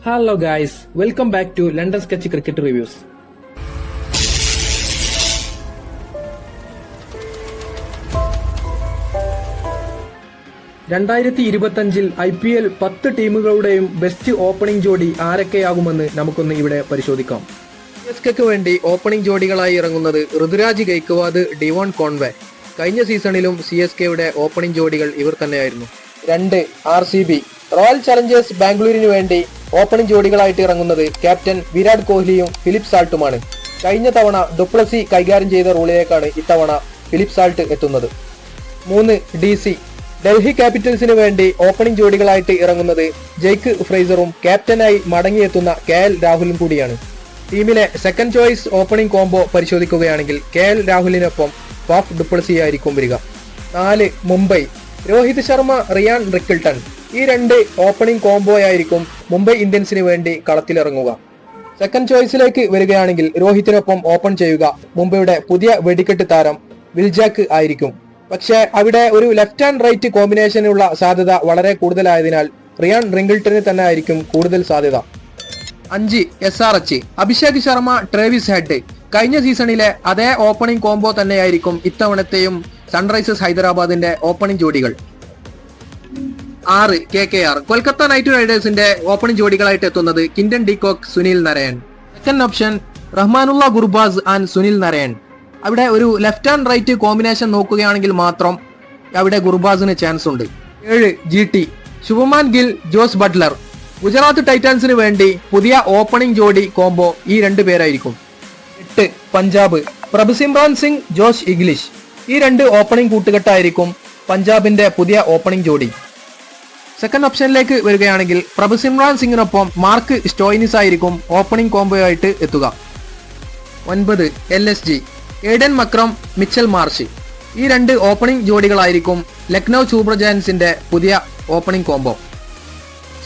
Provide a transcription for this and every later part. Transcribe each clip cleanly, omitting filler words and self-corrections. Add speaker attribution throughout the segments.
Speaker 1: Hello guys, welcome back to London Sketch Cricket Reviews. IPL 10 ടീമുകളുടെയും best opening ജോഡി ആരൊക്കെയാകുമെന്ന് നമുക്കൊന്ന് ഇവിടെ പരിശോധിക്കാം. CSKക്ക് വേണ്ടി ഓപ്പണിംഗ് ജോഡികളായി ഇറങ്ങുന്നത് ഋതുരാജ് ഗൈക്വാദ്, ഡിവോൺ കോൺവേ. കഴിഞ്ഞ സീസണിലും CSKയുടെ ഓപ്പണിംഗ് ജോഡികൾ ഇവർ തന്നെയായിരുന്നു. 2. RCB റോയൽ ചലഞ്ചേഴ്സ് ബാംഗ്ലൂരിന് വേണ്ടി ഓപ്പണിംഗ് ജോഡികളായിട്ട് ഇറങ്ങുന്നത് ക്യാപ്റ്റൻ വിരാട് കോഹ്ലിയും ഫിലിപ്പ് സാൾട്ടുമാണ്. കഴിഞ്ഞ തവണ ഡുപ്ലസി കൈകാര്യം ചെയ്ത റോളിലേക്കാണ് ഇത്തവണ ഫിലിപ്പ് സാൾട്ട് എത്തുന്നത്. 3. DC ഡൽഹി ക്യാപിറ്റൽസിന് വേണ്ടി ഓപ്പണിംഗ് ജോഡികളായിട്ട് ഇറങ്ങുന്നത് ജെയ്ക്ക് ഫ്രേസറും ക്യാപ്റ്റനായി മടങ്ങിയെത്തുന്ന KL രാഹുലും കൂടിയാണ്. ടീമിലെ സെക്കൻഡ് ചോയ്സ് ഓപ്പണിംഗ് കോംബോ പരിശോധിക്കുകയാണെങ്കിൽ KL രാഹുലിനൊപ്പം ഫാഫ് ഡുപ്ലസി ആയിരിക്കും വരിക. 4. മുംബൈ രോഹിത് ശർമ്മ, റിയാൻ റിക്കിൾട്ടൺ. ഈ 2 ഓപ്പണിംഗ് കോംബോയായിരിക്കും മുംബൈ ഇന്ത്യൻസിന് വേണ്ടി കളത്തിലിറങ്ങുക. സെക്കൻഡ് ചോയ്സിലേക്ക് വരികയാണെങ്കിൽ രോഹിത്തിനൊപ്പം ഓപ്പൺ ചെയ്യുക മുംബൈയുടെ പുതിയ വെടിക്കെട്ട് താരം വിൽജാക്ക് ആയിരിക്കും. പക്ഷേ അവിടെ ഒരു ലെഫ്റ്റ് ആൻഡ് റൈറ്റ് കോമ്പിനേഷനുള്ള സാധ്യത വളരെ കൂടുതലായതിനാൽ റിയാൻ റിക്കിൾട്ടന് തന്നെ ആയിരിക്കും കൂടുതൽ സാധ്യത. 5. SRH Abhishek Sharma, Travis Head. കഴിഞ്ഞ സീസണിലെ അതേ ഓപ്പണിംഗ് കോംബോ തന്നെയായിരിക്കും ഇത്തവണത്തെയും സൺറൈസേഴ്സ് ഹൈദരാബാദിന്റെ ഓപ്പണിംഗ് ജോഡികൾ. 6. KKR കൊൽക്കത്ത നൈറ്റ് റൈഡേഴ്സിന്റെ ഓപ്പണിംഗ് ജോഡികളായിട്ട് എത്തുന്നത് കിൻഡൻ de Kock, Sunil Narain. Second option Rahmanullah Gurbaz and Sunil Narain. അവിടെ ഒരു ലെഫ്റ്റ് ആൻഡ് റൈറ്റ് കോമ്പിനേഷൻ നോക്കുകയാണെങ്കിൽ മാത്രം അവിടെ ഗുർബാസിന് ചാൻസ് ഉണ്ട്. 7. GT Shubman Gill, Jos Buttler. Gujarat ടൈറ്റൻസിന് വേണ്ടി പുതിയ ഓപ്പണിംഗ് ജോഡി കോംബോ ഈ 2 പേരായിരിക്കും. 8. Punjab Prabhsimran Singh, Josh Inglis. ഈ 2 ഓപ്പണിംഗ് കൂട്ടുകെട്ടായിരിക്കും പഞ്ചാബിന്റെ പുതിയ ഓപ്പണിംഗ് ജോഡി. സെക്കൻഡ് ഓപ്ഷനിലേക്ക് വരികയാണെങ്കിൽ പ്രഭ്സിമ്രാൻ സിംഗിനൊപ്പം മാർക്ക് സ്റ്റോയിനിസ് ആയിരിക്കും ഓപ്പണിംഗ് കോംബോ ആയിട്ട് എത്തുക. 9. LSG Aiden Markram, Mitchell Marsh. ഈ 2 ഓപ്പണിംഗ് ജോഡികളായിരിക്കും ലക്നൗ സൂപ്പർ ജയൻസിന്റെ പുതിയ ഓപ്പണിംഗ് കോംബോ.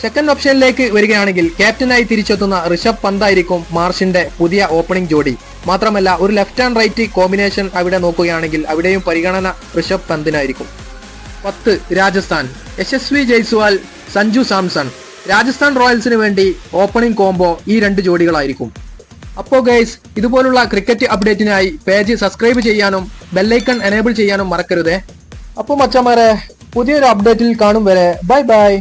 Speaker 1: സെക്കൻഡ് ഓപ്ഷനിലേക്ക് വരികയാണെങ്കിൽ ക്യാപ്റ്റനായി തിരിച്ചെത്തുന്ന ഋഷഭ് പന്ത് ആയിരിക്കും മാർഷിന്റെ പുതിയ ഓപ്പണിംഗ് ജോഡി. മാത്രമല്ല ഒരു ലെഫ്റ്റ് ആൻഡ് റൈറ്റ് കോമ്പിനേഷൻ അവിടെ നോക്കുകയാണെങ്കിൽ അവിടെയും പരിഗണന ഋഷഭ് പന്തിനായിരിക്കും. 10. രാജസ്ഥാൻ യശസ്വി ജയ്സ്വാൾ, സഞ്ജു സാംസൺ. രാജസ്ഥാൻ റോയൽസിന് വേണ്ടി ഓപ്പണിംഗ് കോംബോ ഈ 2 ജോഡികളായിരിക്കും. അപ്പോൾ ഗൈസ്, ഇതുപോലുള്ള ക്രിക്കറ്റ് അപ്ഡേറ്റിനായി പേജ് സബ്സ്ക്രൈബ് ചെയ്യാനും ബെല്ലൈക്കൺ എനേബിൾ ചെയ്യാനും മറക്കരുതേ. അപ്പോൾ മച്ചന്മാരെ, പുതിയൊരു അപ്ഡേറ്റിൽ കാണും വരെ ബൈ ബൈ.